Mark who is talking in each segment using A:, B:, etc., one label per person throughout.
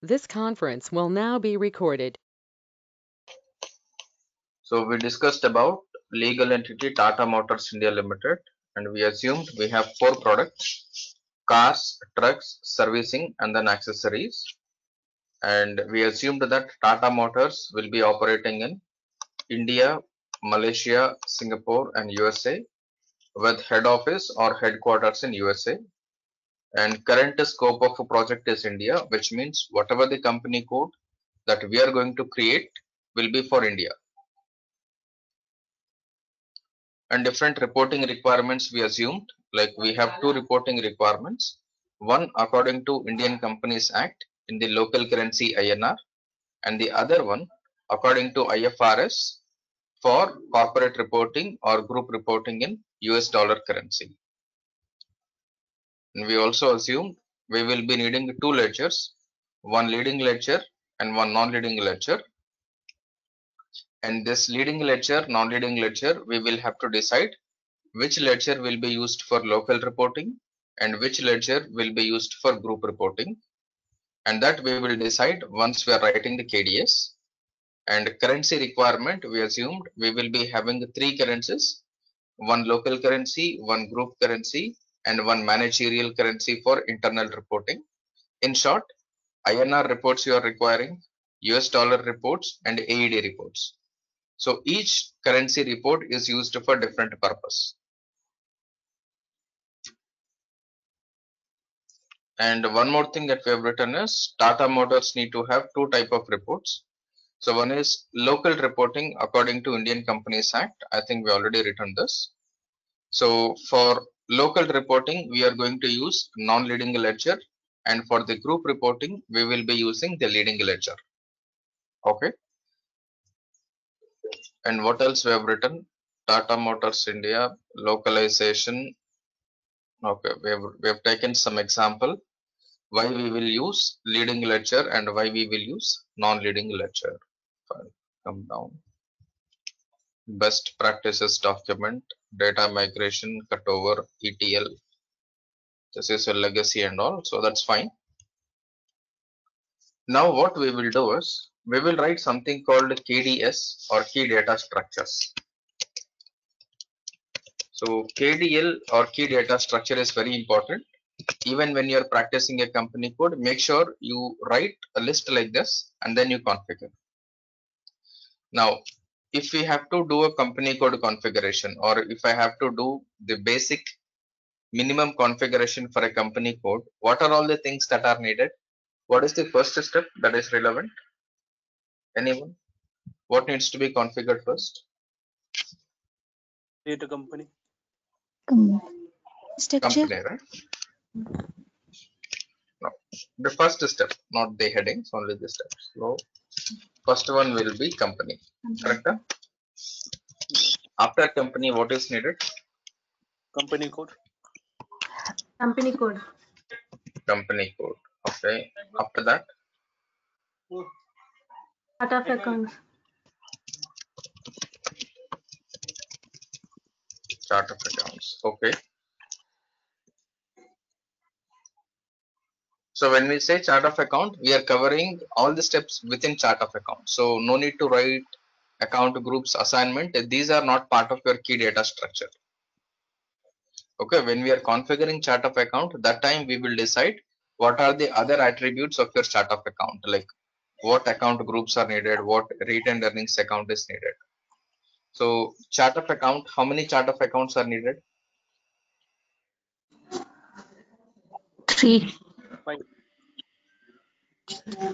A: This conference will now be recorded.
B: So we discussed about legal entity Tata Motors India Limited, and we assumed we have four products: cars, trucks, servicing, and then accessories. And we assumed that Tata Motors will be operating in India, Malaysia, Singapore, and USA with head office or headquarters in USA. And current scope of a project is India, which means whatever the company code that we are going to create will be for India. And different reporting requirements we assumed, like we have two reporting requirements. One according to Indian Companies Act in the local currency INR, and the other one according to IFRS for corporate reporting or group reporting in US dollar currency. And we also assumed we will be needing two ledgers, one leading ledger and one non-leading ledger. And this leading ledger, non-leading ledger, we will have to decide which ledger will be used for local reporting and which ledger will be used for group reporting. And that we will decide once we are writing the KDS. And currency requirement, we assumed we will be having three currencies: one local currency, one group currency, and one managerial currency for internal reporting. In short, INR reports you are requiring, US dollar reports, and AED reports. So each currency report is used for different purpose. And one more thing that we have written is Tata Motors need to have two type of reports. So one is local reporting according to Indian Companies Act. I think we already written this. So for local reporting, we are going to use non-leading ledger, and for the group reporting, we will be using the leading ledger. Okay. And what else we have written? Tata Motors India localization. Okay, we have taken some example why we will use leading ledger and why we will use non-leading ledger. Fine. Come down. Best practices document, data migration, cutover, ETL. This is a legacy and all, so that's fine. Now what we will do is we will write something called KDS or key data structures. So KDL or key data structure is very important. Even when you're practicing a company code, make sure you write a list like this and then you configure. Now, if we have to do a company code configuration, or if I have to do the basic minimum configuration for a company code, what are all the things that are needed? What is the first step that is relevant? Anyone? What needs to be configured first?
C: Create a company.
D: Structure.
B: Company, right? No. The first step, not the headings, only the steps. So, first one will be company. Correct? After company, what is needed?
C: Company code.
D: Company code.
B: Company code. Okay. After that,
D: Chart of accounts.
B: chart of accounts. Okay. So when we say chart of account, we are covering all the steps within chart of account. So no need to write account groups assignment. These are not part of your key data structure. Okay, when we are configuring chart of account, that time we will decide what are the other attributes of your chart of account, like what account groups are needed, what retained earnings account is needed. So chart of account, how many chart of accounts are needed?
D: 3.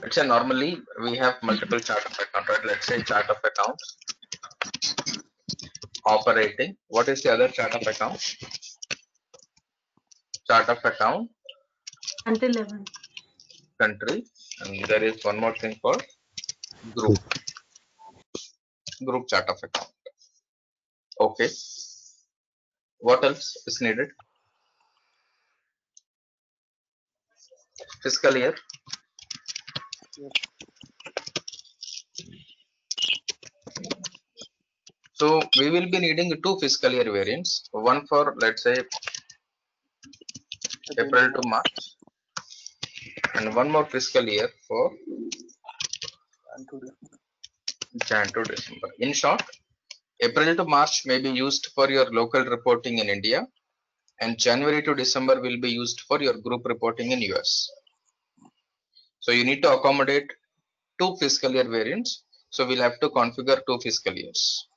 B: Let's say normally we have multiple chart of account, right? Let's say chart of account, operating. What is the other chart of account? Chart of account,
D: Until 11.
B: country, and there is one more thing called group. Group chart of account. Okay. What else is needed? Fiscal year. So we will be needing two fiscal year variants. One for, let's say, April to March, and one more fiscal year for
C: And to
B: Jan to December. In short, April to March may be used for your local reporting in India, and January to December will be used for your group reporting in US. So you need to accommodate 2 fiscal year variants. So we'll have to configure 2 fiscal years.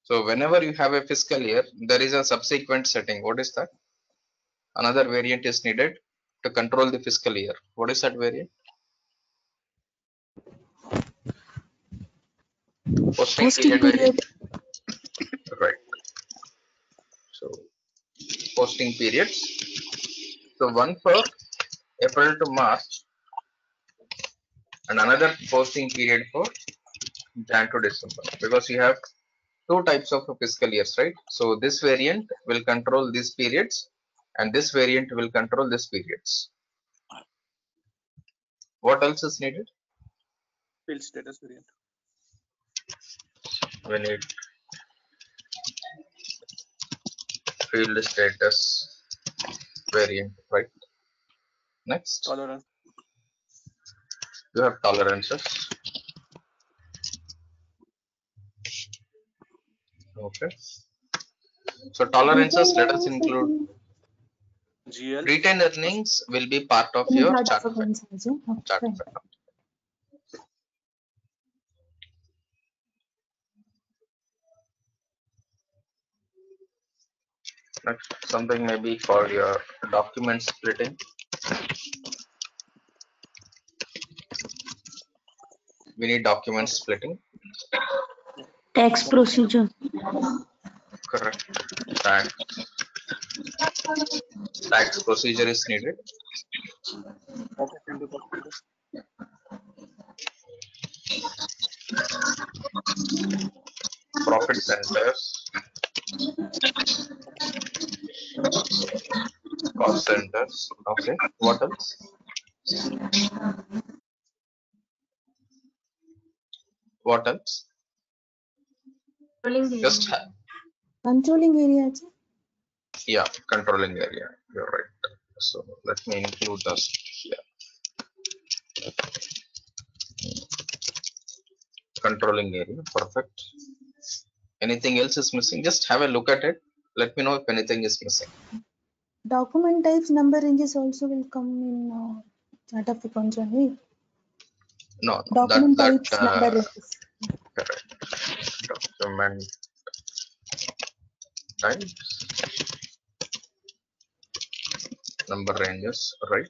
B: So whenever you have a fiscal year, there is a subsequent setting. What is that? Another variant is needed to control the fiscal year. What is that variant? Posting period variant. Right. So posting periods. So one for April to March and another posting period for Jan to December, because you have 2 types of fiscal years, right? So this variant will control these periods and this variant will control these periods. What else is needed?
C: field status variant.
B: We need field status variant, right? Next,
C: Tolerance.
B: you have tolerances. Okay. So tolerances, let us include
C: GL.
B: retained earnings will be part of your chart of account. Chart of account. Next, something may be called your document splitting. We need document splitting.
D: Tax procedure.
B: Correct. Tax procedure is needed.
C: Profit into percentage.
B: Profit centers. Cost centers. Okay. What else? What else? Just
D: Controlling area.
B: yeah, controlling area. You're right. So let me include this here. Controlling area. Perfect. Anything else is missing? Just have a look at it. Let me know if anything is missing.
E: Document types number ranges also will come in chart of accounts only.
B: No,
E: Document
B: that
E: types number ranges.
B: correct. Document types, number ranges, right?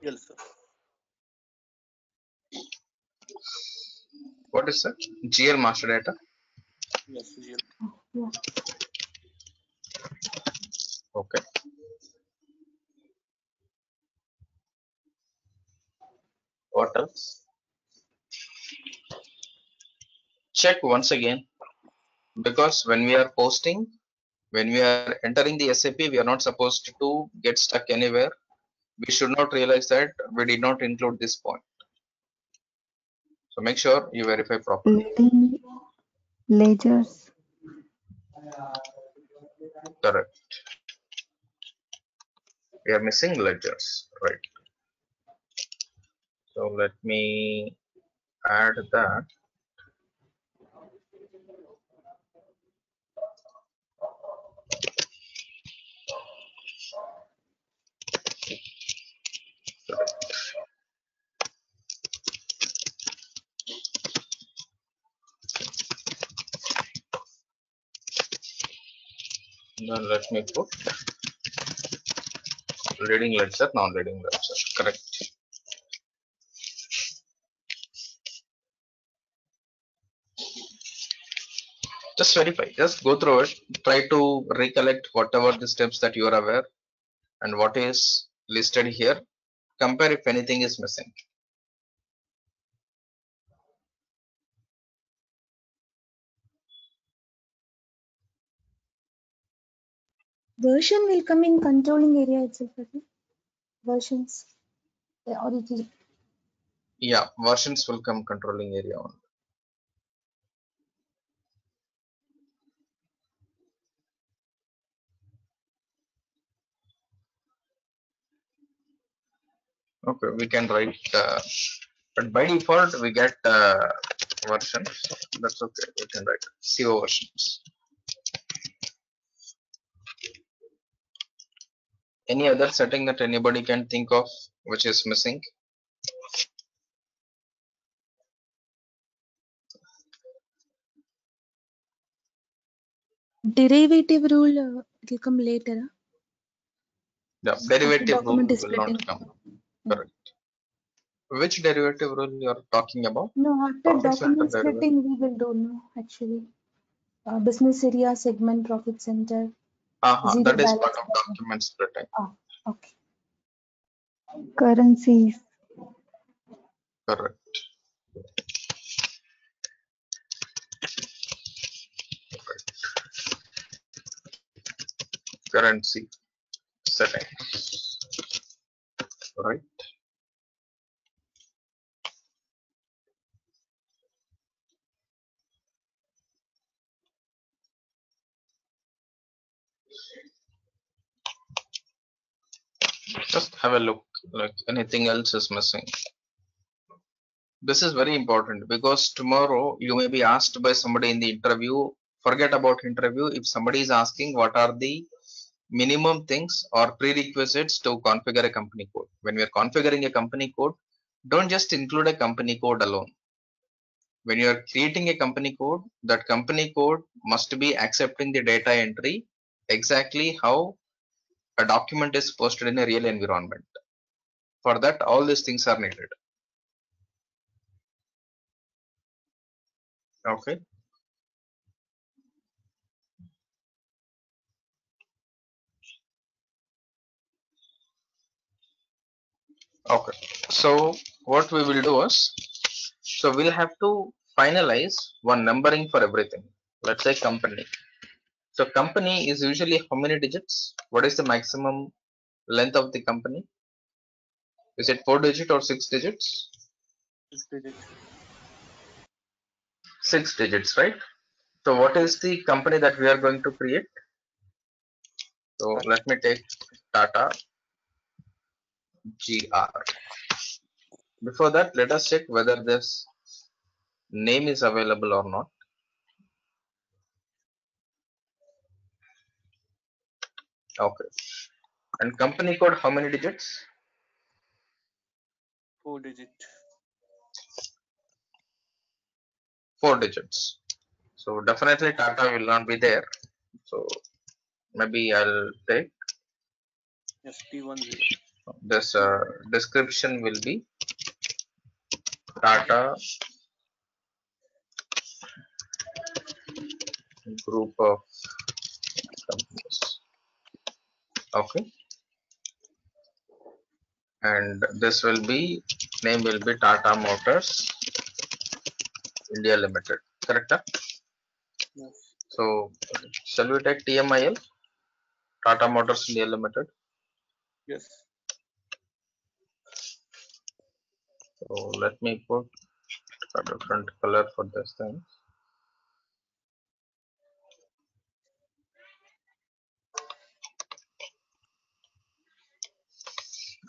C: Yes, sir.
B: What is that? GL master data.
C: Yes, GL.
E: Yeah.
B: Okay. What else? Check once again, because when we are posting, when we are entering the SAP, we are not supposed to get stuck anywhere. We should not realize that we did not include this point. So make sure you verify properly.
E: Ledgers.
B: Correct. We are missing ledgers, right? So let me add that. Then let me put leading ledger, non-leading ledger. Correct. Just verify. Just go through it. Try to recollect whatever the steps that you are aware and what is listed here. Compare if anything is missing.
E: Version will come in controlling area itself. Okay? Versions. The origin.
B: Yeah, versions will come controlling area on. Okay, we can write, but by default we get versions. So that's okay. We can write CO versions. Any other setting that anybody can think of which is missing?
E: Derivative rule, it will come later.
B: The
E: After
B: derivative rule
E: document is
B: will not
E: getting.
B: come. Correct. Which derivative rule you are talking about?
E: No, after
B: Profit center
E: document
B: derivative.
E: splitting, we will do no, actually. Business area, segment, profit center, zero
B: That is part
E: balance.
B: of document splitting.
E: Ah, okay.
D: Currencies.
B: Correct. Currency settings. Right. Just have a look. Like anything else is missing. This is very important because tomorrow you may be asked by somebody in the interview. Forget about interview. If somebody is asking what are the minimum things or prerequisites to configure a company code. When we are configuring a company code, don't just include a company code alone. When you are creating a company code, that company code must be accepting the data entry exactly how a document is posted in a real environment. For that, all these things are needed. Okay. Okay. So what we will do is, so we'll have to finalize one numbering for everything. Let's say company. So company is usually how many digits? What is the maximum length of the company? Is it 4 digit or 6 digits?
C: 6 digit.
B: 6 digits, right? So what is the company that we are going to create? So let me take Tata GR. Before that, let us check whether this name is available or not. Okay. And company code, how many digits?
C: 4 digit.
B: 4 digits. So definitely Tata will not be there. So maybe I'll take
C: Yes, T10.
B: this description will be Tata group of companies. Okay. And this will be, name will be Tata Motors India Limited. Correct? Huh?
C: Yes.
B: So shall we take TMIL? Tata Motors India Limited.
C: Yes.
B: So let me put a different color for this thing.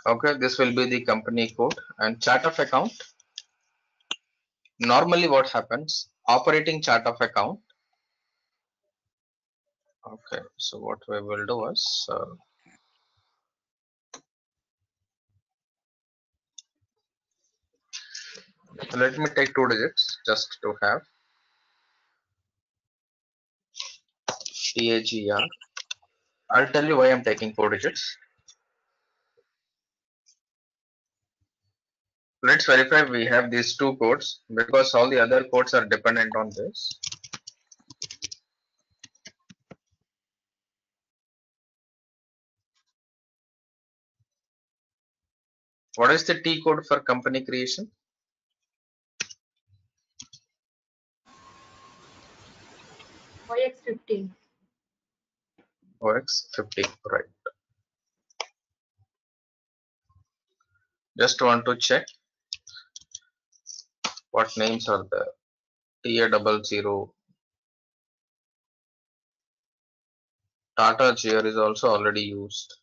B: Okay, this will be the company code and chart of account. Normally what happens, operating chart of account. Okay, so what we will do is, let me take 2 digits just to have TAGR. I'll tell you why I'm taking 4 digits. Let's verify we have these two codes because all the other codes are dependent on this. What is the T code for company creation?
D: OX15.
B: OX50, right. Just want to check what names are there. TA00. Tata GR is also already used.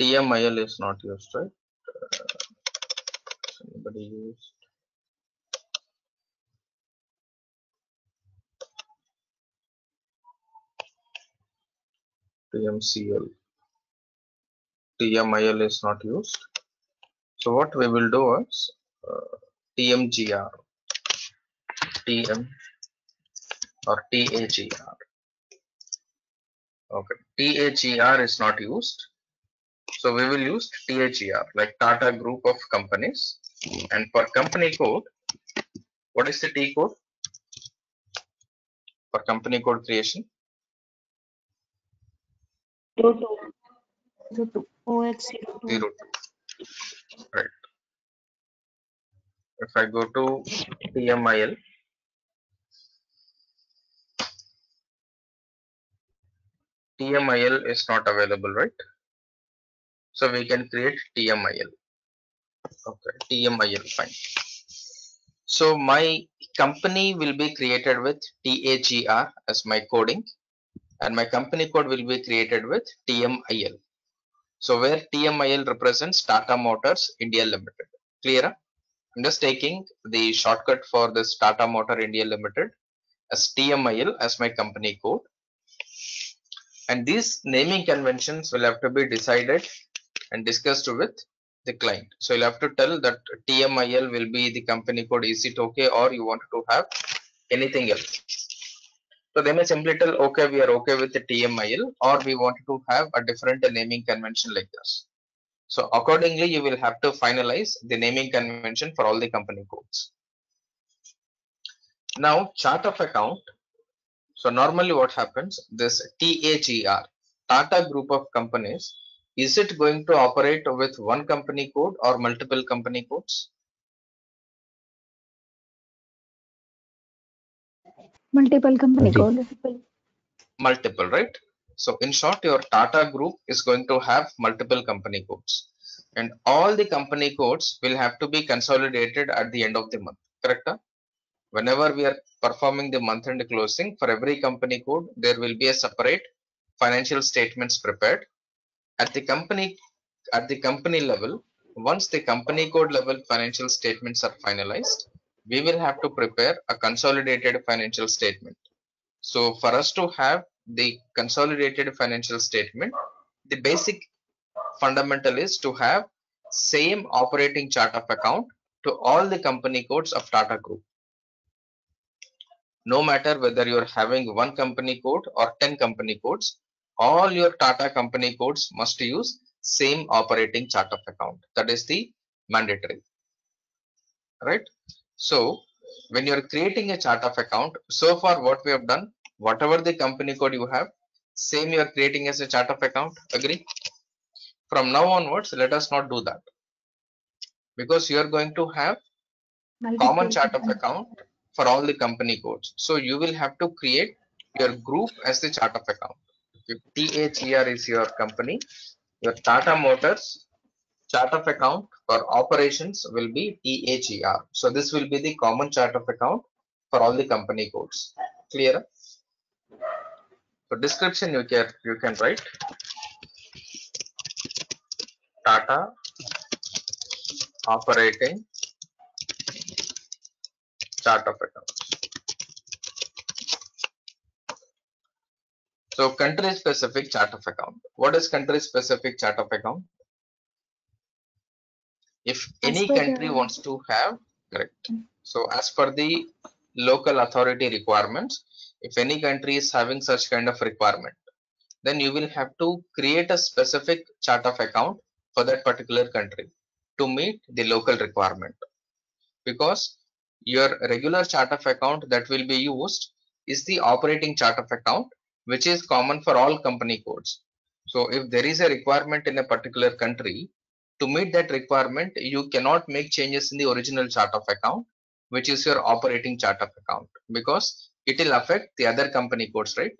B: TMIL is not used, right? Somebody used TMCL. TMIL is not used. So what we will do is TMGR, TM or TAGR. Okay, TAGR is not used. So we will use TAGR, like Tata Group of Companies. And for company code, what is the T code for company code creation?
D: 02 OX02.
B: 02. Right. If I go to TMIL, TMIL is not available, right? So we can create TMIL. Okay, TMIL, fine. So my company will be created with TAGR as my coding, and my company code will be created with TMIL. So where TMIL represents Tata Motors India Limited. Clear? I'm just taking the shortcut for this Tata Motor India Limited as TMIL as my company code. And these naming conventions will have to be decided and discussed with the client. So you'll have to tell that TMIL will be the company code. Is it okay, or you want to have anything else? So they may simply tell, okay, we are okay with the TMIL, or we want to have a different naming convention like this. So accordingly, you will have to finalize the naming convention for all the company codes. Now, chart of account. So normally what happens, this TAGR, Tata Group of Companies, is it going to operate with one company code or multiple company codes?
D: Multiple company code.
B: Multiple, right? So in short, your Tata Group is going to have multiple company codes, and all the company codes will have to be consolidated at the end of the month, correct? Whenever we are performing the month end closing, for every company code, there will be a separate financial statements prepared. At the company level, once the company code level financial statements are finalized, we will have to prepare a consolidated financial statement. So for us to have the consolidated financial statement, the basic fundamental is to have same operating chart of account to all the company codes of Tata Group. No matter whether you're having one company code or 10 company codes, all your Tata company codes must use same operating chart of account. That is the mandatory, right? So when you're creating a chart of account, so far what we have done, whatever the company code you have, same you are creating as a chart of account. Agree? From now onwards, let us not do that, because you are going to have common chart of account for all the company codes. So you will have to create your group as the chart of account. If TAGR is your company, your Tata Motors chart of account for operations will be TAGR. So this will be the common chart of account for all the company codes. Clear? So description you can write Tata operating chart of account. So country specific chart of account. What is country specific chart of account? If any country wants to have, correct. So as per the local authority requirements, if any country is having such kind of requirement, then you will have to create a specific chart of account for that particular country to meet the local requirement. Because your regular chart of account that will be used is the operating chart of account, which is common for all company codes. So if there is a requirement in a particular country, to meet that requirement, you cannot make changes in the original chart of account, which is your operating chart of account, because it will affect the other company codes, right?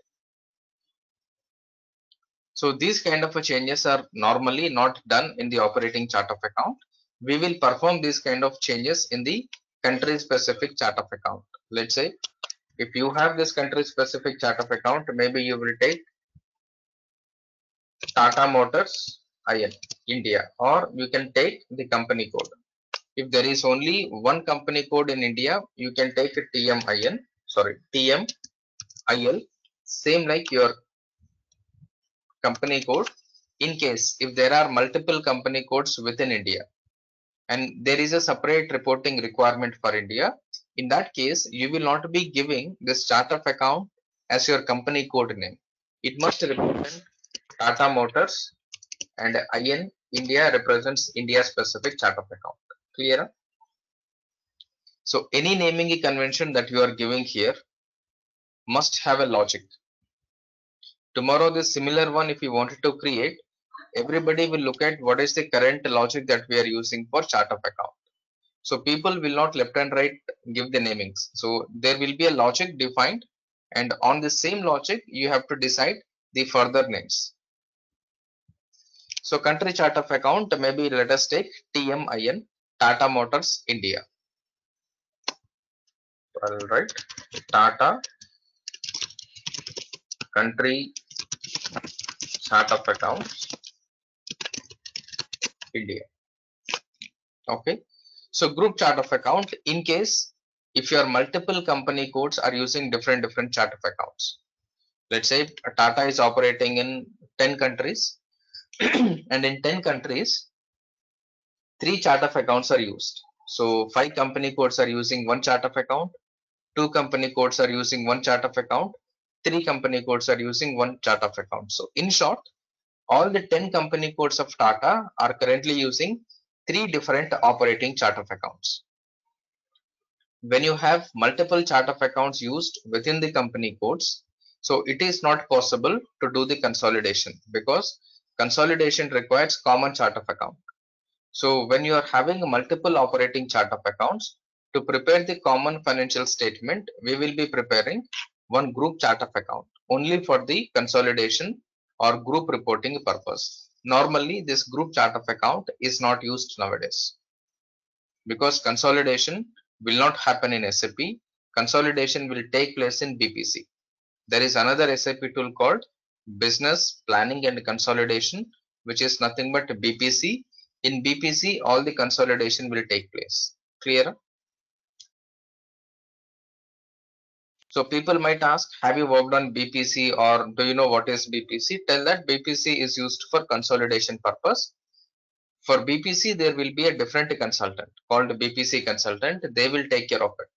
B: So these kind of changes are normally not done in the operating chart of account. We will perform these kind of changes in the country specific chart of account. Let's say if you have this country specific chart of account, maybe you will take Tata Motors IN India, or you can take the company code. If there is only one company code in India, you can take a TMIN, sorry, TMIL, same like your company code. In case if there are multiple company codes within India and there is a separate reporting requirement for India, in that case, you will not be giving this chart of account as your company code name. It must represent Tata Motors, and IN India represents India specific chart of account. Clear? So any naming convention that you are giving here must have a logic. Tomorrow, this similar one, if you wanted to create, everybody will look at what is the current logic that we are using for chart of account. So people will not left and right give the namings. So there will be a logic defined, and on the same logic, you have to decide the further names. So country chart of account, maybe let us take TMIN, Tata Motors India. All right, Tata country chart of accounts India. Okay, so group chart of account, in case if your multiple company codes are using different chart of accounts. Let's say Tata is operating in 10 countries and in 10 countries 3 chart of accounts are used. So 5 company codes are using one chart of account, 2 company codes are using one chart of account, 3 company codes are using one chart of account. So in short, all the 10 company codes of Tata are currently using 3 different operating chart of accounts. When you have multiple chart of accounts used within the company codes, so it is not possible to do the consolidation because consolidation requires common chart of account. So when you are having multiple operating chart of accounts, to prepare the common financial statement, we will be preparing one group chart of account only for the consolidation or group reporting purpose. Normally, this group chart of account is not used nowadays because consolidation will not happen in SAP. Consolidation will take place in BPC. There is another SAP tool called Business Planning and Consolidation, which is nothing but BPC. In BPC, all the consolidation will take place. Clear? So people might ask, have you worked on BPC or do you know what is BPC? Tell that BPC is used for consolidation purpose. For BPC, there will be a different consultant called BPC consultant. They will take care of it.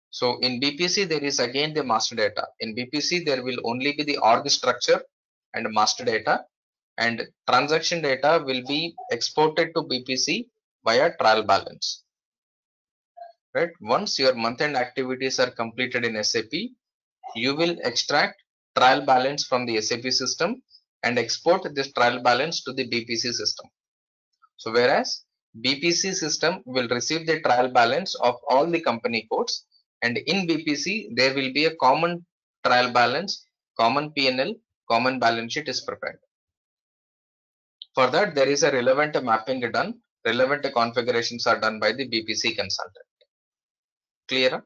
B: So in BPC, there is again the master data. In BPC, there will only be the org structure and master data, and transaction data will be exported to BPC via trial balance. Right? Once your month-end activities are completed in SAP, you will extract trial balance from the SAP system and export this trial balance to the BPC system. So whereas BPC system will receive the trial balance of all the company codes, and in BPC there will be a common trial balance, common P&L, common balance sheet is prepared. For that, there is a relevant mapping done, relevant configurations are done by the BPC consultant. Clear?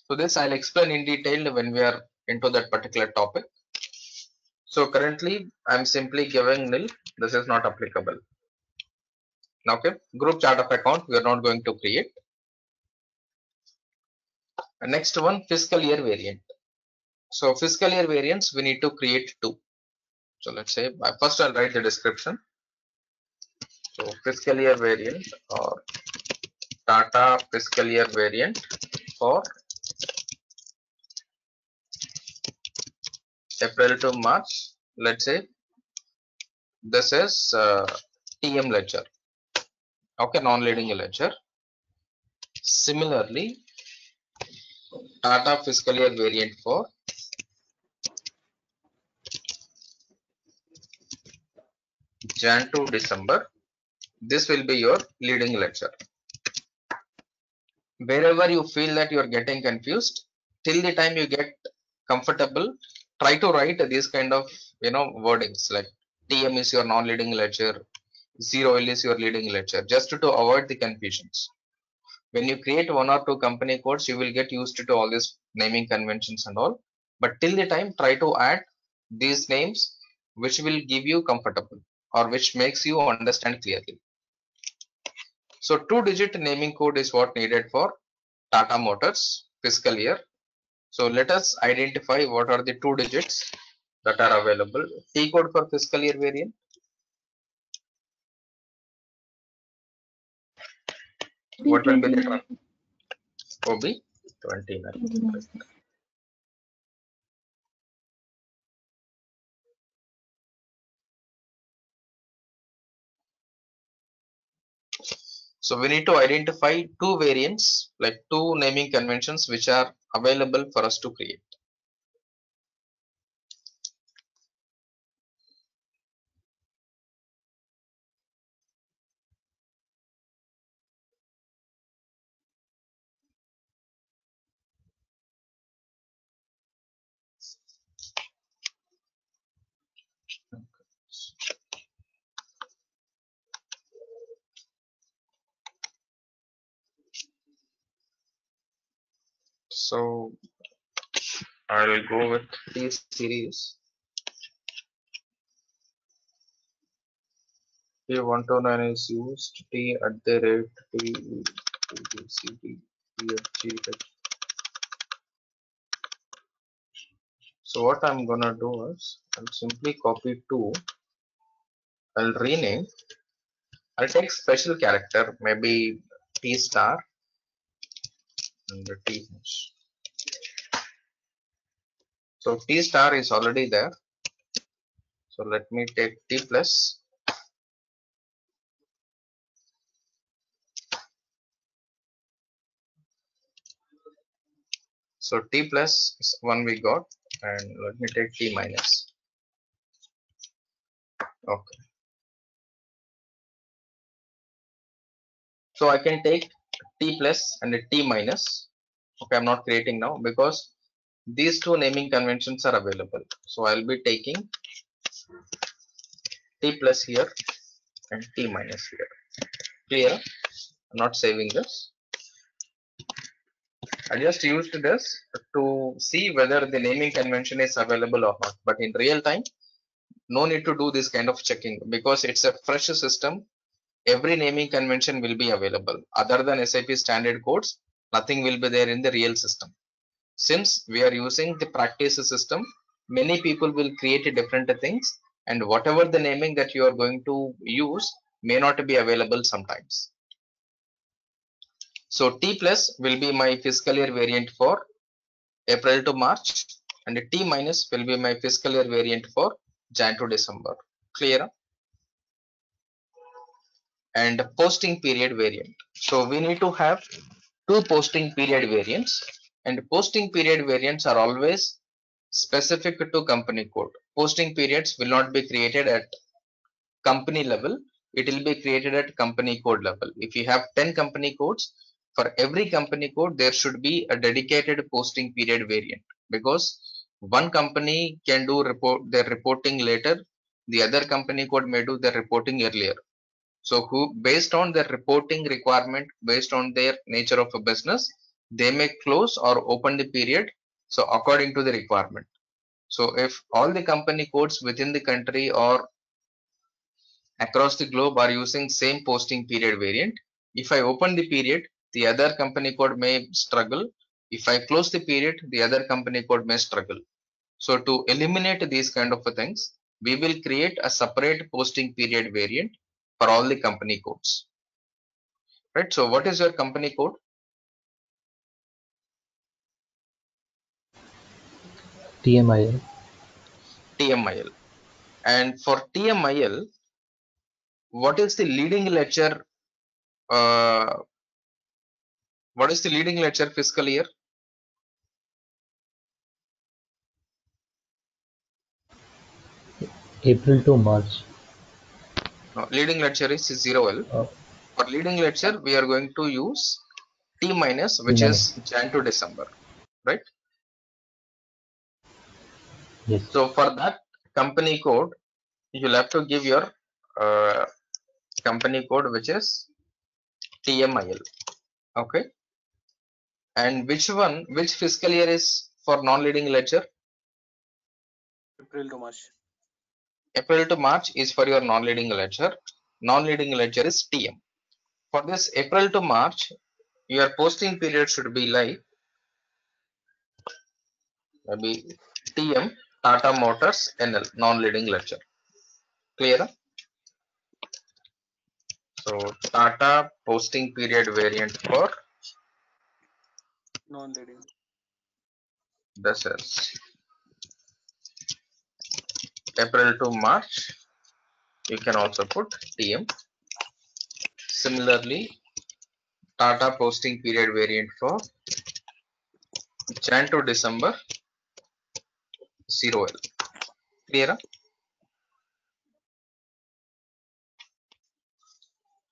B: So this I'll explain in detail when we are into that particular topic. So currently I'm simply giving nil. This is not applicable. Okay, group chart of account we are not going to create. And next one, fiscal year variant. So fiscal year variants we need to create 2. So let's say first I'll write the description. So fiscal year variant or Tata fiscal year variant for April to March. Let's say this is TM ledger. Okay, non-leading ledger. Similarly, Tata fiscal year variant for Jan to December. This will be your leading ledger. Wherever you feel that you are getting confused, till the time you get comfortable, try to write these kind of wordings like TM is your non-leading ledger, 0L is your leading ledger, just to avoid the confusions. When you create 1 or 2 company codes, you will get used to all these naming conventions and all. But till the time, try to add these names which will give you comfortable or which makes you understand clearly. So 2-digit naming code is what needed for Tata Motors fiscal year. So let us identify what are the 2 digits that are available. T code for fiscal year variant. What will be the OB 29. So we need to identify 2 variants, like 2 naming conventions which are available for us to create. So I will go with T series. T129 is used, T at the rate T, T, C, T, T, F, G, H. So what I'm gonna do is I'll simply copy 2. I'll rename. I'll take special character, maybe T star and the T hash. So T star is already there. So let me take T plus. So T plus is one we got, and let me take T minus. Okay. So I can take T plus and a T minus. Okay, I'm not creating now because these 2 naming conventions are available. So I'll be taking T plus here and T minus here. Clear? I'm not saving this. I just used this to see whether the naming convention is available or not. But in real time, no need to do this kind of checking because it's a fresh system. Every naming convention will be available. Other than SAP standard codes, nothing will be there in the real system. Since we are using the practice system, many people will create different things, and whatever the naming that you are going to use may not be available sometimes. So T plus will be my fiscal year variant for April to March, and T minus will be my fiscal year variant for Jan to December. Clear? And posting period variant. So we need to have 2 posting period variants, and posting period variants are always specific to company code. Posting periods will not be created at company level. It will be created at company code level. If you have 10 company codes, for every company code, there should be a dedicated posting period variant, because one company can do their reporting later. The other company code may do their reporting earlier. So based on their reporting requirement, based on their nature of a business, they may close or open the period. So according to the requirement. So if all the company codes within the country or across the globe are using same posting period variant, if I open the period, the other company code may struggle. If I close the period, the other company code may struggle. So to eliminate these kind of things, we will create a separate posting period variant for all the company codes. Right? So what is your company code?
F: TMIL.
B: TMIL. And for TMIL, what is the leading ledger? What is the leading ledger fiscal year?
F: April to March.
B: No, leading ledger is 0L. For leading ledger, we are going to use T minus, which is Jan to December, right?
F: Yes.
B: So for that company code, you'll have to give your company code, which is TMIL. Okay. And which fiscal year is for non-leading ledger?
C: April to March.
B: April to March is for your non-leading ledger. Non-leading ledger is TM. For this April to March, your posting period should be like maybe TM Tata Motors NL non-leading ledger. Clear? So Tata posting period variant for
C: Non-leading.
B: this is April to March. You can also put TM. Similarly, Tata posting period variant for Jan to December 0L. Clear?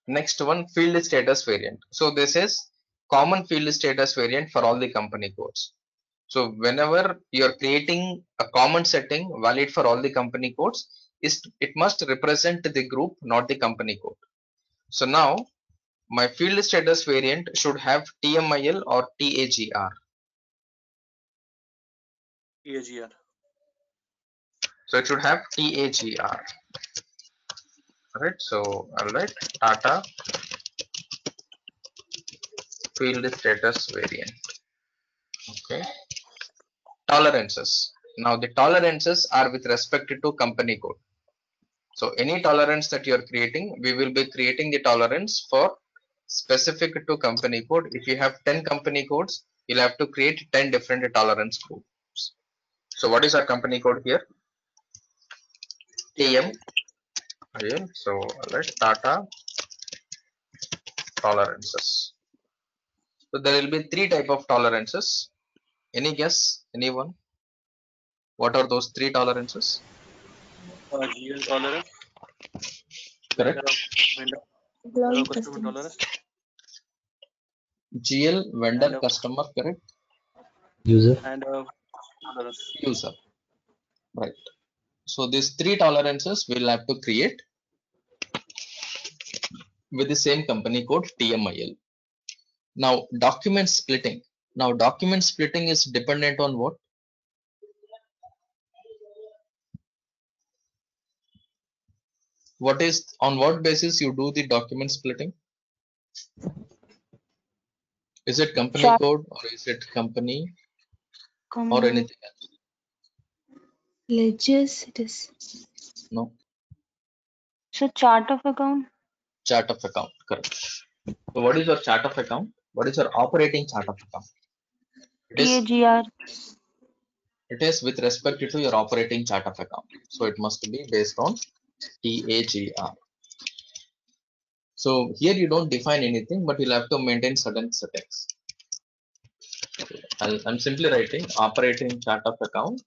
B: Next one, field status variant. So this is common field status variant for all the company codes. So whenever you're creating a common setting valid for all the company codes, it must represent the group, not the company code. So now my field status variant should have TMIL or TAGR.
C: TAGR.
B: So it should have TAGR. Right. So I'll write Tata field status variant. Okay. Tolerances. Now the tolerances are with respect to company code. So any tolerance that you are creating, we will be creating the tolerance for specific to company code. If you have 10 company codes, you'll have to create 10 different tolerance groups. So what is our company code here? TM. So let's Tata tolerances. So there will be 3 type of tolerances. Any guess? Anyone? What are those 3 tolerances?
C: GL tolerance.
B: Correct.
C: Vendor
E: Employee
C: customer
E: customers.
C: tolerance.
B: GL vendor
C: And,
B: customer, correct.
F: User.
C: And tolerance.
B: User, right. So these 3 tolerances we'll have to create with the same company code TMIL. Now document splitting. Now document splitting is dependent on what? What is on what basis you do the document splitting? Is it company
D: Chart.
B: code or is it company or
D: Company.
B: anything else?
E: Ledgers it is.
B: No.
D: So chart of account.
B: Chart of account, correct. So what is your chart of account? What is your operating chart of account?
D: TAGR.
B: It is with respect to your operating chart of account. So it must be based on TAGR. So here you don't define anything, but you'll have to maintain certain settings. I'm simply writing operating chart of account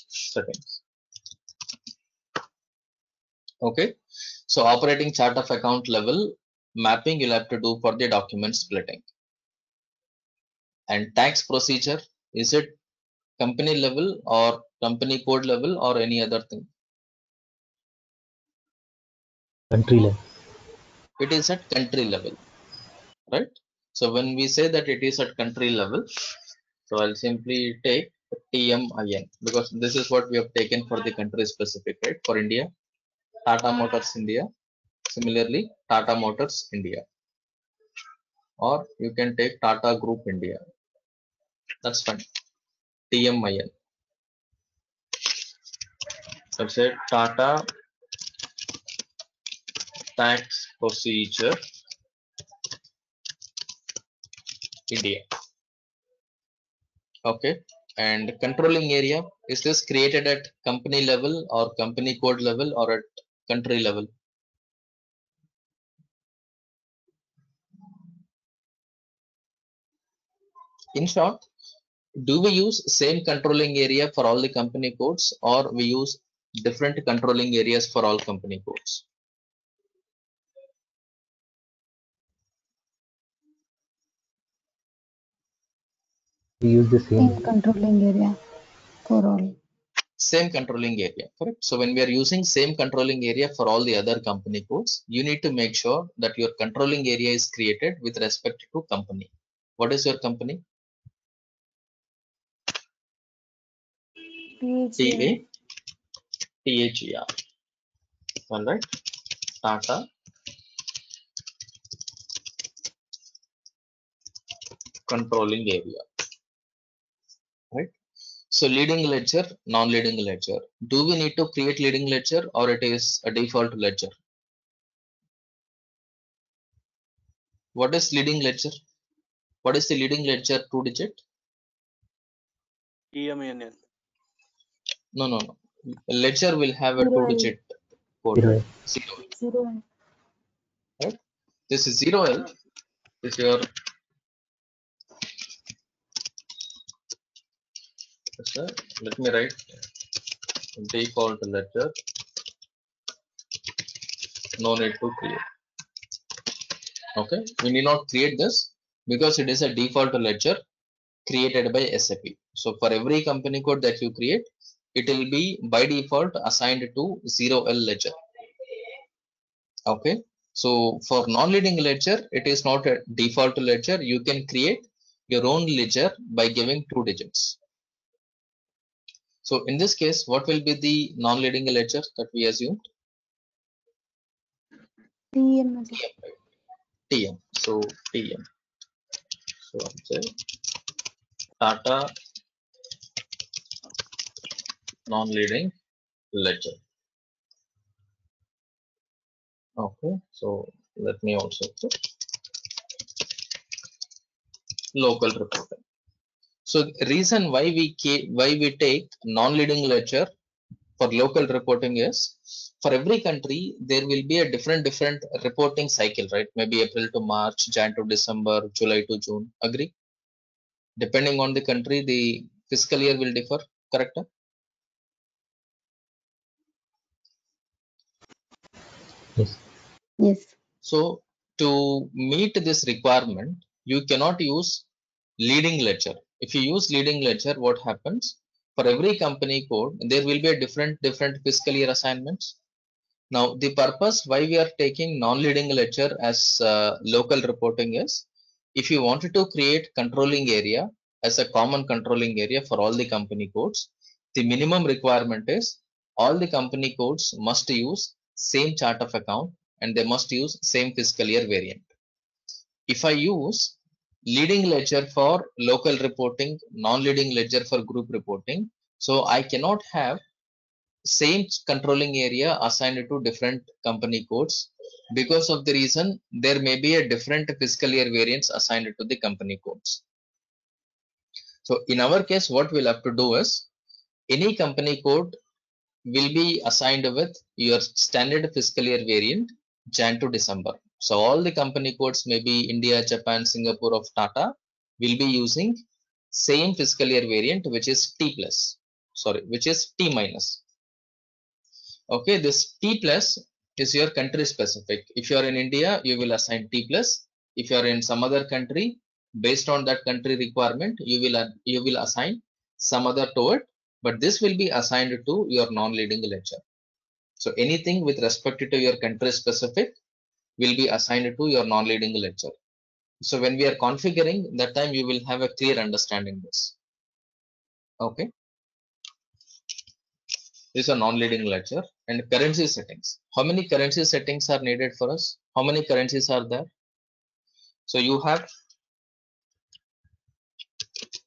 B: settings. Okay. So operating chart of account level mapping you'll have to do for the document splitting. And tax procedure, is it company level or company code level or any other thing?
F: Country level.
B: It is at country level, right? So when we say that it is at country level, so I'll simply take TMIN because this is what we have taken for the country specific, right? For India, Tata Motors India. Similarly, Tata Motors India, or you can take Tata Group India. That's fine. TMIN. Let's say Tata tax procedure India. Okay. And controlling area, is this created at company level or company code level or at country level? In short, do we use same controlling area for all the company codes or we use different controlling areas for all company codes?
F: We use the
D: Same
F: same.
D: controlling area for all.
B: Same controlling area, correct? So when we are using same controlling area for all the other company codes, you need to make sure that your controlling area is created with respect to company. What is your company? TA,
D: TAGR.
B: TAGR. All right, Tata controlling area. Right. So leading ledger, non-leading ledger. Do we need to create leading ledger or it is a default ledger? What is leading ledger? What is the leading ledger 2-digit?
C: EMANL.
B: No. Ledger will have a
E: 0L.
B: 2-digit code,
F: Zero.
B: right? 0.
E: 0L.
B: Right? This is 0L. This is your let me write default ledger. No need to create. Okay, we need not create this because it is a default ledger created by SAP. So for every company code that you create, it will be by default assigned to 0L ledger. Okay, so for non-leading ledger, it is not a default ledger. You can create your own ledger by giving 2 digits. So in this case, what will be the non-leading ledger that we assumed?
E: TM.
B: TM. So TM. So I'll say Tata non-leading ledger. Okay, so let me also put local reporting. So reason why we take non-leading ledger for local reporting is for every country there will be a different reporting cycle, right? Maybe April to March, Jan to December, July to June. Agree? Depending on the country, the fiscal year will differ. Correct?
F: Yes.
D: Yes.
B: So to meet this requirement, you cannot use leading ledger. If you use leading ledger, what happens? For every company code, there will be a different fiscal year assignments. Now, the purpose why we are taking non-leading ledger as local reporting is, if you wanted to create controlling area as a common controlling area for all the company codes, the minimum requirement is all the company codes must use same chart of account and they must use same fiscal year variant. If I use leading ledger for local reporting, non-leading ledger for group reporting, so I cannot have same controlling area assigned to different company codes because of the reason there may be a different fiscal year variance assigned to the company codes. So in our case, what we'll have to do is any company code will be assigned with your standard fiscal year variant Jan to December. So all the company codes, maybe India, Japan, Singapore of Tata, will be using same fiscal year variant, which is T plus, sorry, which is T minus. Okay, this T plus is your country specific. If you are in India, you will assign T plus. If you are in some other country, based on that country requirement, you will assign some other to it, but this will be assigned to your non-leading ledger. So anything with respect to your country specific will be assigned to your non-leading ledger. So when we are configuring, that time you will have a clear understanding this. Okay. This is a non-leading ledger and currency settings. How many currency settings are needed for us? How many currencies are there? So you have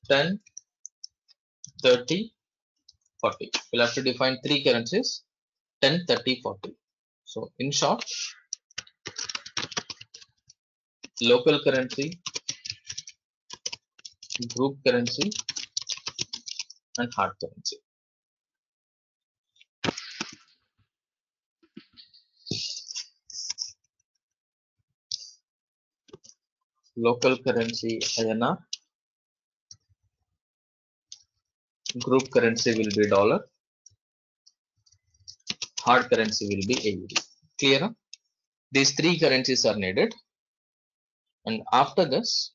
B: 10, 30, 40. We'll have to define 3 currencies, 10, 30, 40. So in short, local currency, group currency, and hard currency. Local currency INR, group currency will be dollar, hard currency will be AUD. Clear? These 3 currencies are needed, and after this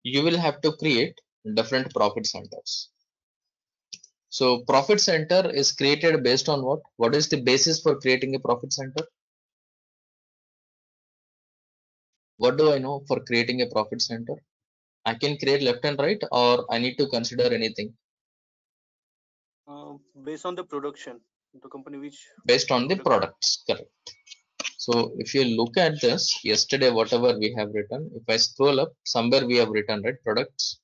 B: you will have to create different profit centers. So profit center is created based on what? What is the basis for creating a profit center? What do I know for creating a profit center? I can create left and right, or I need to consider anything.
C: Based on the production. The company which
B: based on the
C: product.
B: products, correct. So if you look at this, yesterday whatever we have written, if I scroll up, somewhere we have written, right, products.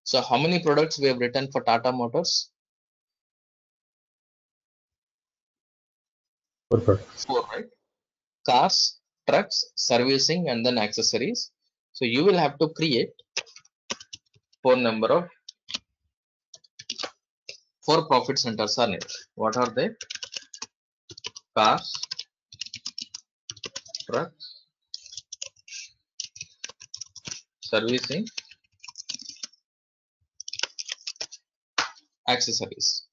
B: So how many products we have written for Tata Motors?
F: 4 products.
B: 4, right? Cars, trucks, servicing, and then accessories. So you will have to create 4 profit centers are needed. What are they? Cars, trucks, servicing, accessories.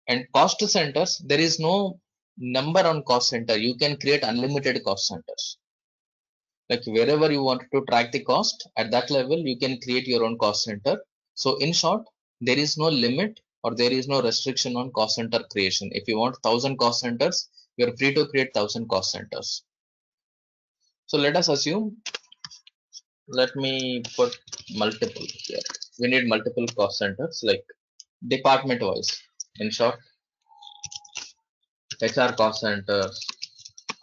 B: And cost centers, there is no number on cost center. You can create unlimited cost centers. Like wherever you want to track the cost, at that level you can create your own cost center. So in short, there is no limit or there is no restriction on cost center creation. If you want 1000 cost centers, you are free to create 1000 cost centers. So let us assume, let me put multiple here. We need multiple cost centers, like department wise. In short, HR cost centers,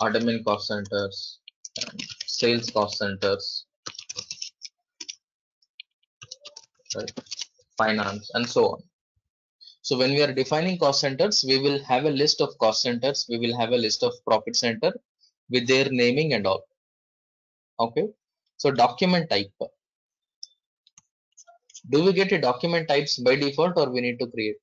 B: admin cost centers, and sales cost centers, right? Finance, and so on. So when we are defining cost centers, we will have a list of cost centers. We will have a list of profit center with their naming and all. Okay. So document type. Do we get a document types by default or we need to create?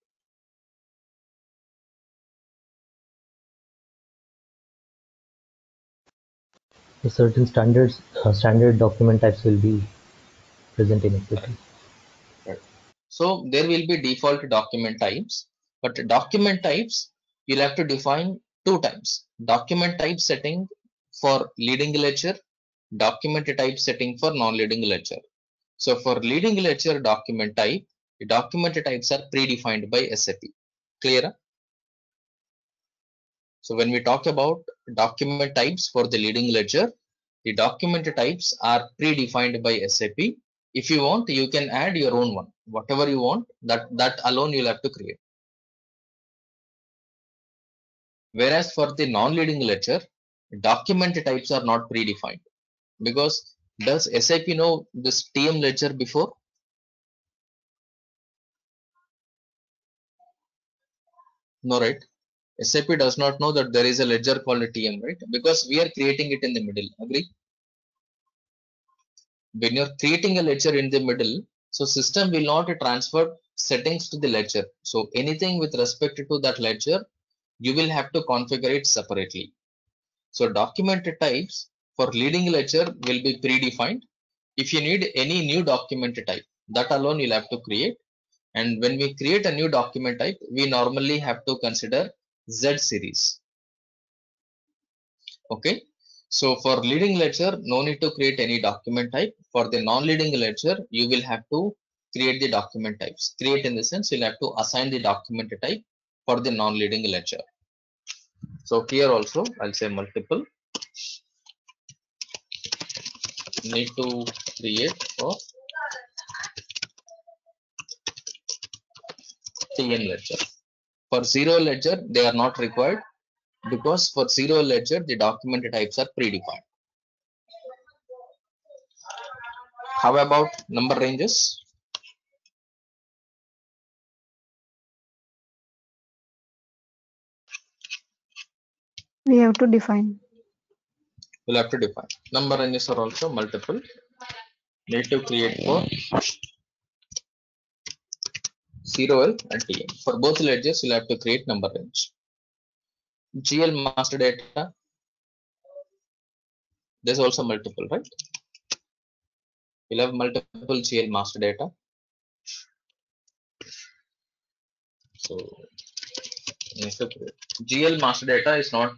F: The certain standard document types will be present in SAP.
B: Right. So there will be default document types, but document types you'll have to define 2 times. Document type setting for leading ledger, document type setting for non-leading ledger. So for leading ledger document type, the document types are predefined by SAP. Clear? So when we talk about document types for the leading ledger, the document types are predefined by SAP. If you want, you can add your own one. Whatever you want, that alone you'll have to create. Whereas for the non-leading ledger, document types are not predefined. Because does SAP know this TM ledger before? No, right? SAP does not know that there is a ledger called a TM, right? Because we are creating it in the middle. Agree? When you're creating a ledger in the middle, so system will not transfer settings to the ledger. So anything with respect to that ledger, you will have to configure it separately. So document types for leading ledger will be predefined. If you need any new document type, that alone you'll have to create. And when we create a new document type, we normally have to consider Z series. Okay. So for leading ledger, no need to create any document type. For the non-leading ledger, you will have to create the document types. Create in the sense you'll have to assign the document type for the non-leading ledger. So here also I'll say multiple. Need to create for TN ledger. For zero ledger, they are not required because for zero ledger, the document types are predefined. How about number ranges?
D: We have to define.
B: We'll have to define. Number ranges are also multiple. Need to create for 0L and TM. For both ledgers, you'll have to create number range. GL master data, there's also multiple, right? You'll have multiple GL master data. So GL master data is not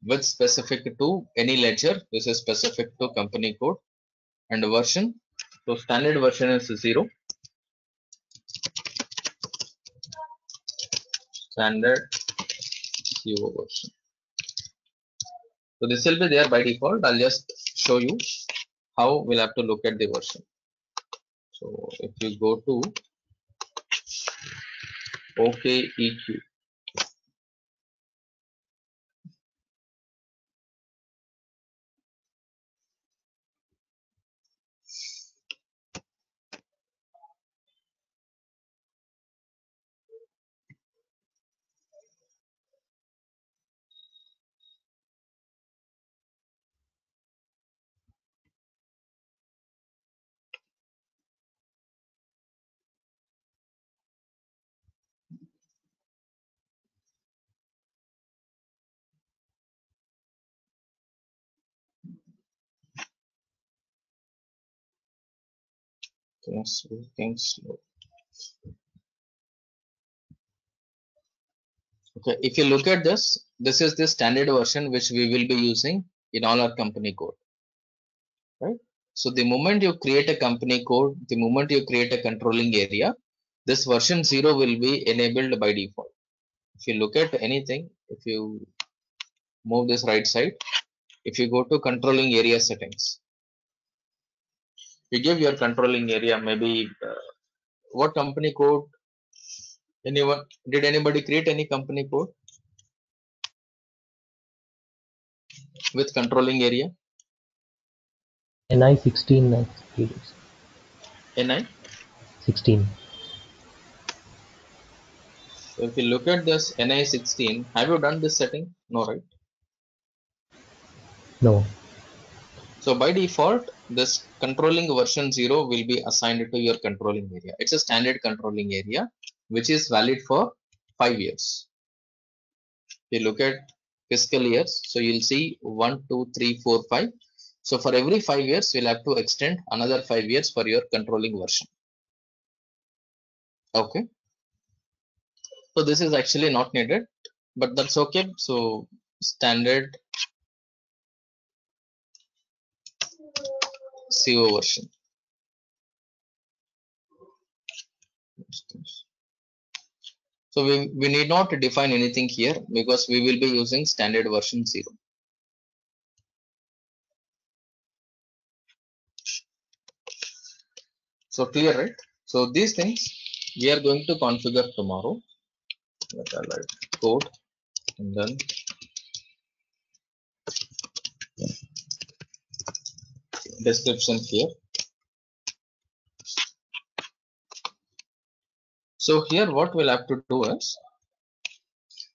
B: with specific to any ledger. This is specific to company code and version. So standard version is 0. Standard CO version. So this will be there by default. I'll just show you how we'll have to look at the version. So if you go to OKEQ. Things working slow. Okay, if you look at this, this is the standard version which we will be using in all our company code, right? So the moment you create a company code, the moment you create a controlling area, this version 0 will be enabled by default. If you look at anything, if you move this right side, if you go to controlling area settings, you give your controlling area maybe what company code. Anyone, did anybody create any company code with controlling area?
F: NI 16 experience.
B: NI.
F: 16.
B: So if you look at this NI 16, have you done this setting? No, right?
F: No.
B: So by default, this controlling version 0 will be assigned to your controlling area. It's a standard controlling area which is valid for 5 years. If you look at fiscal years, so you'll see 1, 2, 3, 4, 5. So for every 5 years, you'll have to extend another 5 years for your controlling version. Okay. So this is actually not needed, but that's okay. So standard CO version. So we need not define anything here because we will be using standard version 0. So clear, right? So these things we are going to configure tomorrow. Let us write code and then description here. So here what we'll have to do is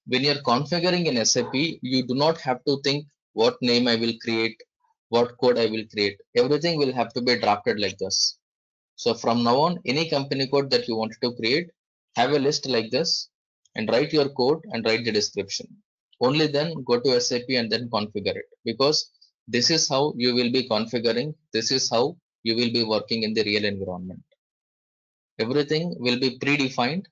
B: when you're configuring in SAP, you do not have to think what name I will create, what code I will create. Everything will have to be drafted like this. So from now on, any company code that you want to create, have a list like this and write your code and write the description. Only then go to SAP and then configure it, because this is how you will be configuring. This is how you will be working in the real environment. Everything will be predefined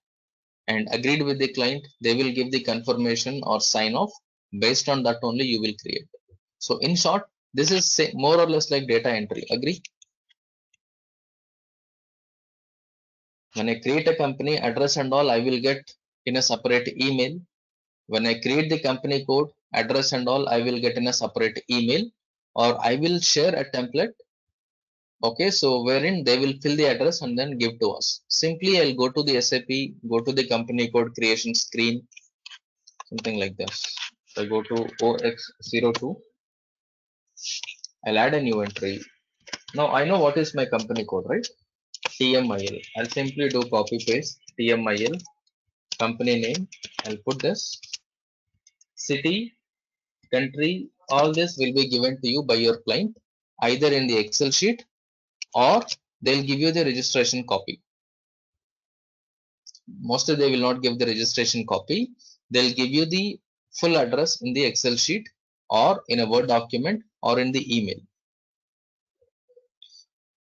B: and agreed with the client. They will give the confirmation or sign off. Based on that only you will create. So in short, this is more or less like data entry. Agree? When I create a company address and all, I will get in a separate email. When I create the company code, address and all, I will get in a separate email, or I will share a template. Okay, so wherein they will fill the address and then give to us. Simply I'll go to the SAP, go to the company code creation screen, something like this. So I go to OX02. I'll add a new entry. Now I know what is my company code, right? TMIL. I'll simply do copy paste TMIL, company name. I'll put this city, country. All this will be given to you by your client either in the Excel sheet or they'll give you the registration copy. Mostly they will not give the registration copy. They'll give you the full address in the Excel sheet or in a Word document or in the email.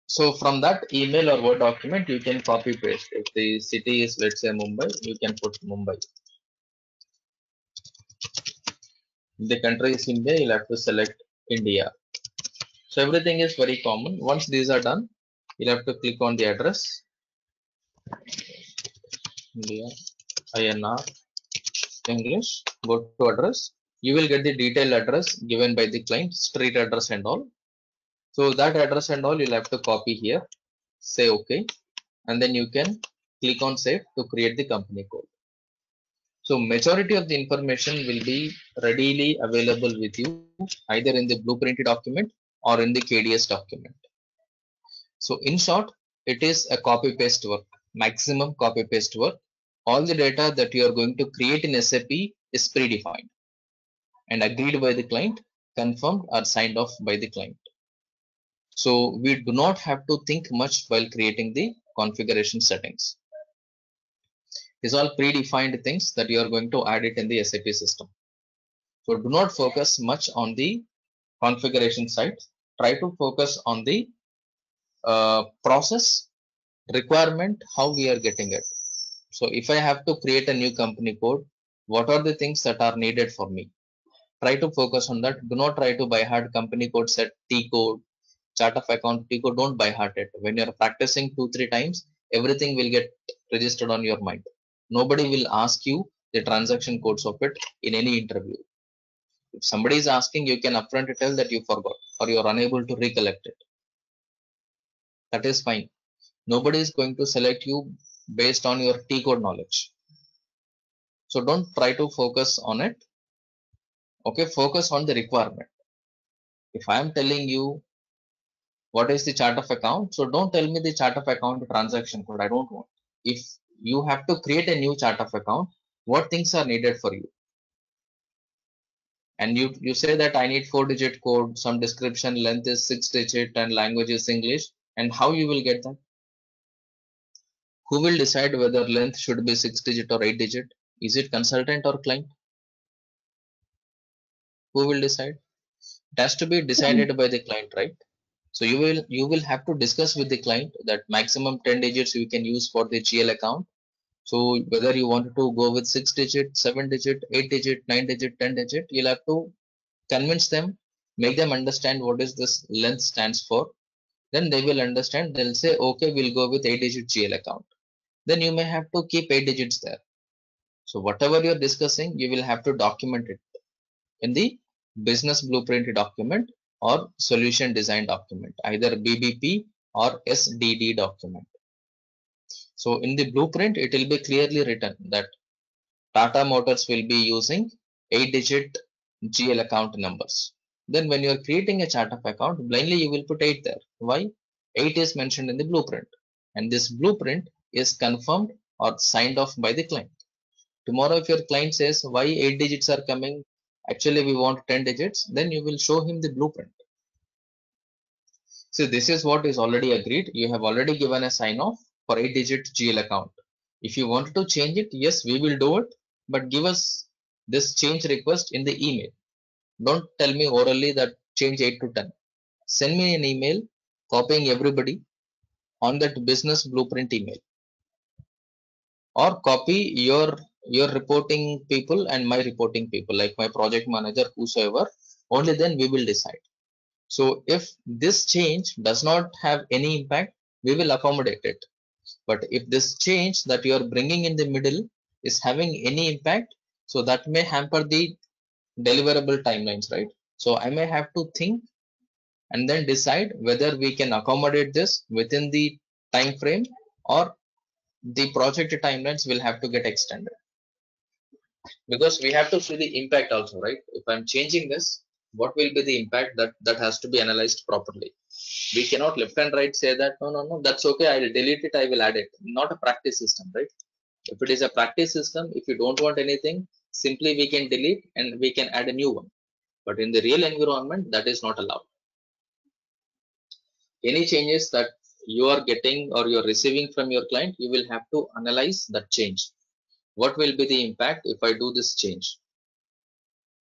B: So from that email or Word document, you can copy paste. If the city is, let's say, Mumbai, you can put Mumbai. If the country is India, you'll have to select India. So everything is very common. Once these are done, you'll have to click on the address. India, INR, English, go to address. You will get the detailed address given by the client, street address and all. So that address and all you'll have to copy here, say OK, and then you can click on save to create the company code. So majority of the information will be readily available with you either in the blueprint document or in the KDS document. So in short, it is a copy paste work, maximum copy paste work. All the data that you are going to create in SAP is predefined and agreed by the client, confirmed or signed off by the client. So we do not have to think much while creating the configuration settings. These are all predefined things that you are going to add it in the SAP system. So do not focus much on the configuration side. Try to focus on the process requirement, how we are getting it. So if I have to create a new company code, what are the things that are needed for me? Try to focus on that. Do not try to by heart company code set T code, chart of account T code. Don't by heart it. When you're practicing 2-3 times, everything will get registered on your mind. Nobody will ask you the transaction codes of it in any interview. If somebody is asking, you can upfront tell that you forgot or you're unable to recollect it. That is fine. Nobody is going to select you based on your T code knowledge. So don't try to focus on it. Okay, focus on the requirement. If I am telling you what is the chart of account, so don't tell me the chart of account transaction code. I don't want. If you have to create a new chart of account, what things are needed for you? And you say that I need 4-digit code, some description, length is 6-digit and language is English, and how you will get that? Who will decide whether length should be 6-digit or 8-digit? Is it consultant or client? Who will decide? It has to be decided by the client, right? So you will have to discuss with the client that maximum 10 digits you can use for the GL account. So whether you want to go with 6-digit, 7-digit, 8-digit, 9-digit, 10-digit, you'll have to convince them, make them understand what is this length stands for. Then they will understand. They'll say, okay, we'll go with 8-digit GL account. Then you may have to keep 8 digits there. So whatever you're discussing, you will have to document it in the business blueprint document or solution design document, either BBP or SDD document. So in the blueprint, it will be clearly written that Tata Motors will be using 8-digit GL account numbers. Then when you are creating a chart of account, blindly you will put 8 there. Why? 8 is mentioned in the blueprint, and this blueprint is confirmed or signed off by the client. Tomorrow if your client says why 8 digits are coming, actually we want 10 digits, then you will show him the blueprint. So this is what is already agreed. You have already given a sign off for 8-digit GL account. If you want to change it, yes, we will do it, but give us this change request in the email. Don't tell me orally that change 8 to 10. Send me an email copying everybody on that business blueprint email, or copy your reporting people and my reporting people, like my project manager, whosoever. Only then we will decide. So if this change does not have any impact, we will accommodate it. But if this change that you are bringing in the middle is having any impact, so that may hamper the deliverable timelines, right? So I may have to think and then decide whether we can accommodate this within the time frame or the project timelines will have to get extended. Because we have to see the impact also, right? If I'm changing this, what will be the impact that has to be analyzed properly. We cannot left and right say that no, that's okay, I'll delete it, I will add it. Not a practice system, right? If it is a practice system, if you don't want anything, simply we can delete and we can add a new one. But in the real environment, that is not allowed. Any changes that you are getting or you're receiving from your client, you will have to analyze that change. What will be the impact if I do this change?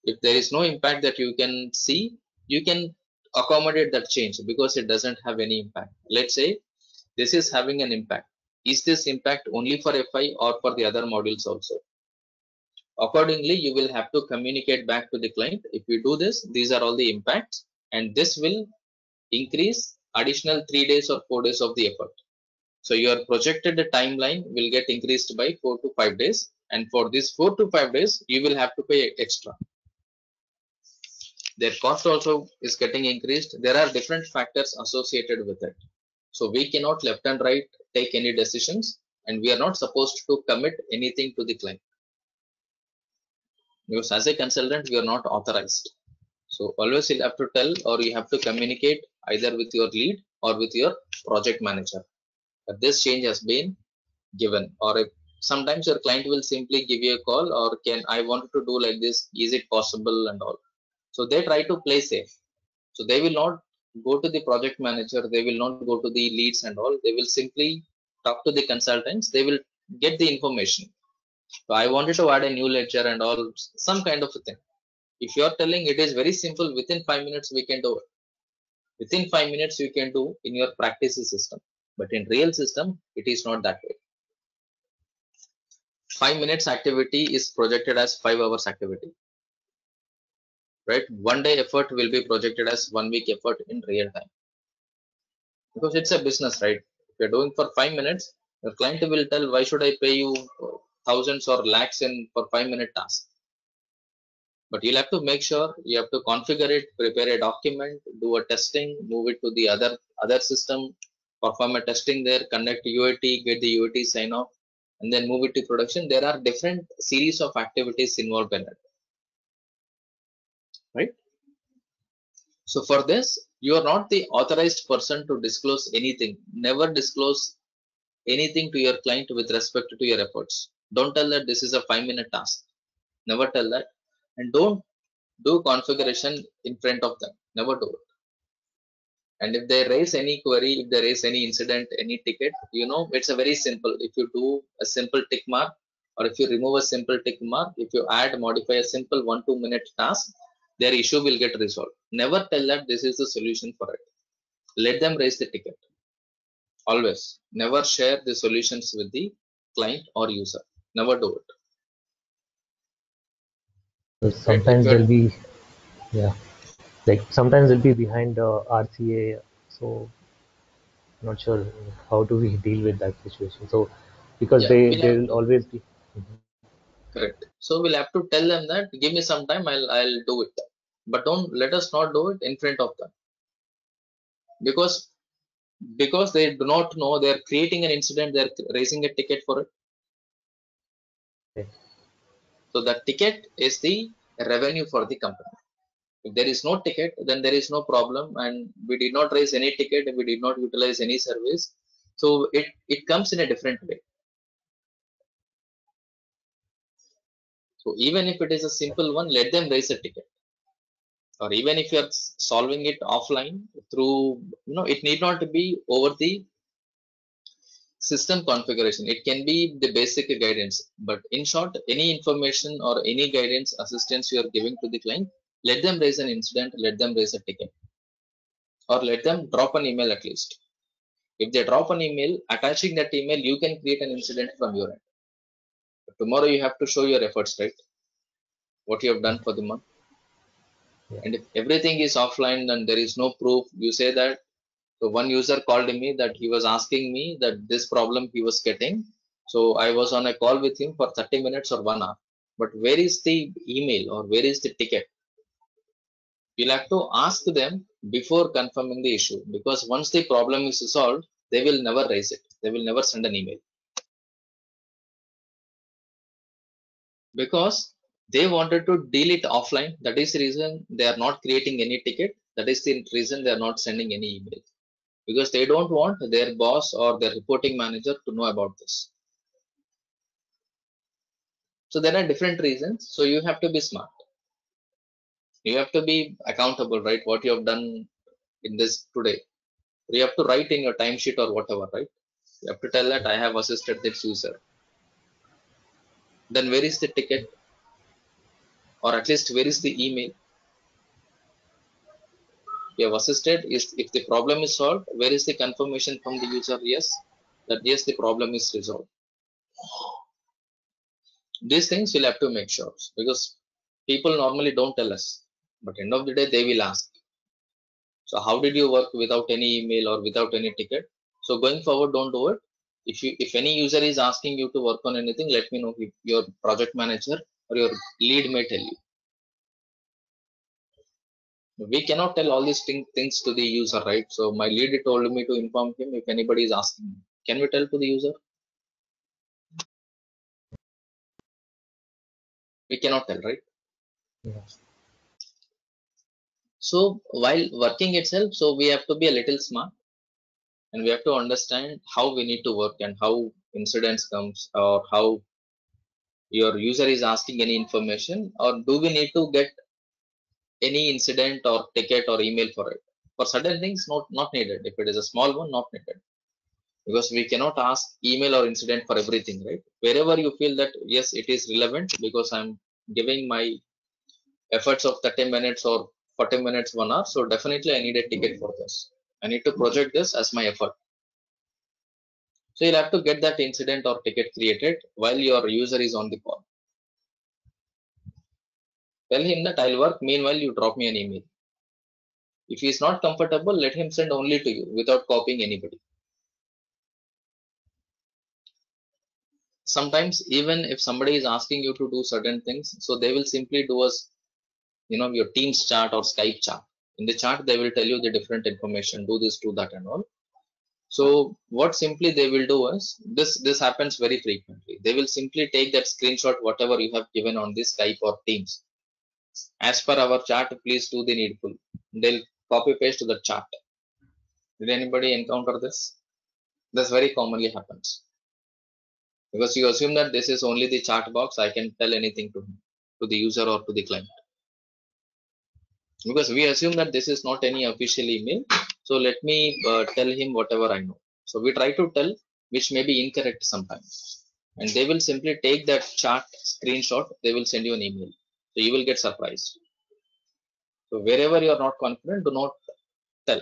B: If there is no impact that you can see, you can accommodate that change because it doesn't have any impact. Let's say this is having an impact. Is this impact only for FI or for the other modules also? Accordingly, you will have to communicate back to the client. If we do this, these are all the impacts, and this will increase additional 3 days or 4 days of the effort. So your projected timeline will get increased by 4 to 5 days, and for this 4 to 5 days, you will have to pay extra. Their cost also is getting increased. There are different factors associated with it. So we cannot left and right take any decisions, and we are not supposed to commit anything to the client. because as a consultant we are not authorized. So always you'll have to tell, or you have to communicate either with your lead or with your project manager that this change has been given. Or if sometimes your client will simply give you a call, or can I wanted to do like this, is it possible and all. So they try to play safe. So they will not go to the project manager, they will not go to the leads and all, they will simply talk to the consultants, they will get the information. So I wanted to add a new ledger and all, some kind of a thing. If you are telling it is very simple, within 5 minutes we can do it. Within 5 minutes you can do in your practice system. But in real system, it is not that way. 5 minutes activity is projected as 5 hours activity. Right? 1 day effort will be projected as 1 week effort in real time. Because it's a business, right? If you're doing for 5 minutes, the client will tell, why should I pay you thousands or lakhs in for 5-minute task? But you'll have to make sure you have to configure it, prepare a document, do a testing, move it to the other system, perform a testing there, conduct UAT, get the UAT sign off, and then move it to production. There are different series of activities involved in it, right? So for this, you are not the authorized person to disclose anything. Never disclose anything to your client with respect to your efforts. Don't tell that this is a 5-minute task. Never tell that. And don't do configuration in front of them. Never do it. And if they raise any query, if they raise any incident, any ticket, it's a very simple. If you do a simple tick mark, or if you remove a simple tick mark, if you add, modify a simple 1-2 minute task, their issue will get resolved. Never tell that this is the solution for it. Let them raise the ticket. Always. Never share the solutions with the client or user. Never do it.
F: So sometimes they'll be, yeah, like sometimes they'll be behind RCA. So not sure how do we deal with that situation. So because
B: Yeah,
F: they'll always be. Mhm.
B: correct. So we'll have to tell them that give me some time, I'll do it. But don't let us not do it in front of them. Because they do not know, they're creating an incident, they're raising a ticket for it.
F: Okay.
B: So the ticket is the revenue for the company. If there is no ticket, then there is no problem, and we did not raise any ticket, we did not utilize any service. So it comes in a different way. So even if it is a simple one, let them raise a ticket. Or even if you are solving it offline through, it need not be over the system configuration. It can be the basic guidance. But in short, any information or any guidance assistance you are giving to the client, let them raise an incident, let them raise a ticket, or let them drop an email at least. If they drop an email, attaching that email, you can create an incident from your end. But tomorrow you have to show your efforts, right? What you have done for the month.
F: Yeah.
B: And if everything is offline and there is no proof, you say that. So one user called me that he was asking me that this problem he was getting. So I was on a call with him for 30 minutes or 1 hour. But where is the email or where is the ticket? You'll have to ask them before confirming the issue, because once the problem is solved, they will never raise it. They will never send an email. Because they wanted to deal it offline. That is the reason they are not creating any ticket. That is the reason they are not sending any email. Because they don't want their boss or their reporting manager to know about this. So there are different reasons. So you have to be smart. You have to be accountable, right? What you have done in this today. You have to write in your timesheet or whatever, right? You have to tell that I have assisted this user. Then where is the ticket? Or at least where is the email? You have assisted. If the problem is solved, where is the confirmation from the user? Yes, that yes, the problem is resolved. These things you'll have to make sure, because people normally don't tell us, but end of the day they will ask. So how did you work without any email or without any ticket? So going forward, don't do it. If any user is asking you to work on anything, let me know. If your project manager or your lead may tell you. We cannot tell all these things to the user, right? So my lead told me to inform him if anybody is asking me. Can we tell to the user? We cannot tell, right?
F: Yeah.
B: So while working itself, so we have to be a little smart, and we have to understand how we need to work and how incidents comes, or how your user is asking any information, or do we need to get any incident or ticket or email for it. For certain things, not needed. If it is a small one, not needed, because we cannot ask email or incident for everything, right? Wherever you feel that yes, it is relevant because I'm giving my efforts of 30 minutes or 40 minutes, 1 hour, so definitely I need a ticket for this. I need to project this as my effort. So you'll have to get that incident or ticket created while your user is on the call. Tell him that I'll work. Meanwhile, you drop me an email. If he is not comfortable, let him send only to you without copying anybody. Sometimes even if somebody is asking you to do certain things, so they will simply do us, your Teams chat or Skype chat. In the chat, they will tell you the different information, do this, do that, and all. So what simply they will do is this happens very frequently. They will simply take that screenshot, whatever you have given on this Skype or Teams. As per our chat, please do the needful. They'll copy paste to the chat. Did anybody encounter this? This very commonly happens. Because you assume that this is only the chat box, I can tell anything to him, to the user or to the client. Because we assume that this is not any official email, so let me tell him whatever I know. So we try to tell, which may be incorrect sometimes. And they will simply take that chat screenshot, they will send you an email. So you will get surprised. So wherever you are not confident, do not tell.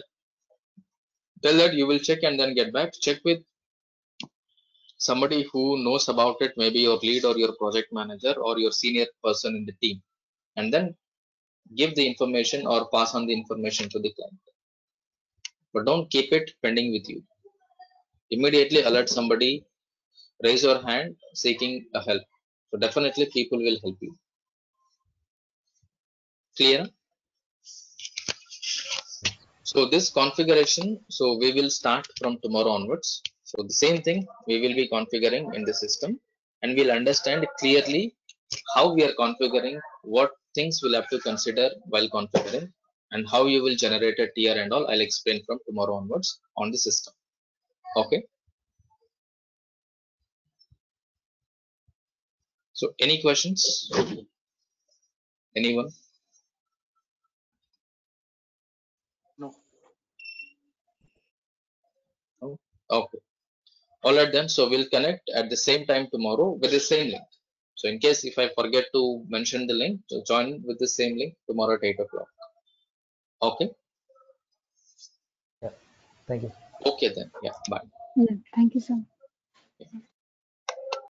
B: Tell that you will check and then get back. Check with somebody who knows about it, maybe your lead or your project manager or your senior person in the team, and then give the information or pass on the information to the client. But don't keep it pending with you. Immediately alert somebody, raise your hand seeking a help. So definitely people will help you. Clear? So this configuration, so we will start from tomorrow onwards. So the same thing we will be configuring in the system, and we'll understand clearly how we are configuring, what things we'll have to consider while configuring, and how you will generate a tier and all. I'll explain from tomorrow onwards on the system. Okay. So any questions? Anyone?
C: No.
B: No? Okay. All right then. So we'll connect at the same time tomorrow with the same link. So in case if I forget to mention the link, so join with the same link tomorrow at 8 o'clock. Okay.
F: Yeah. Thank you.
B: Okay then. Yeah. Bye.
D: Yeah, thank you, sir.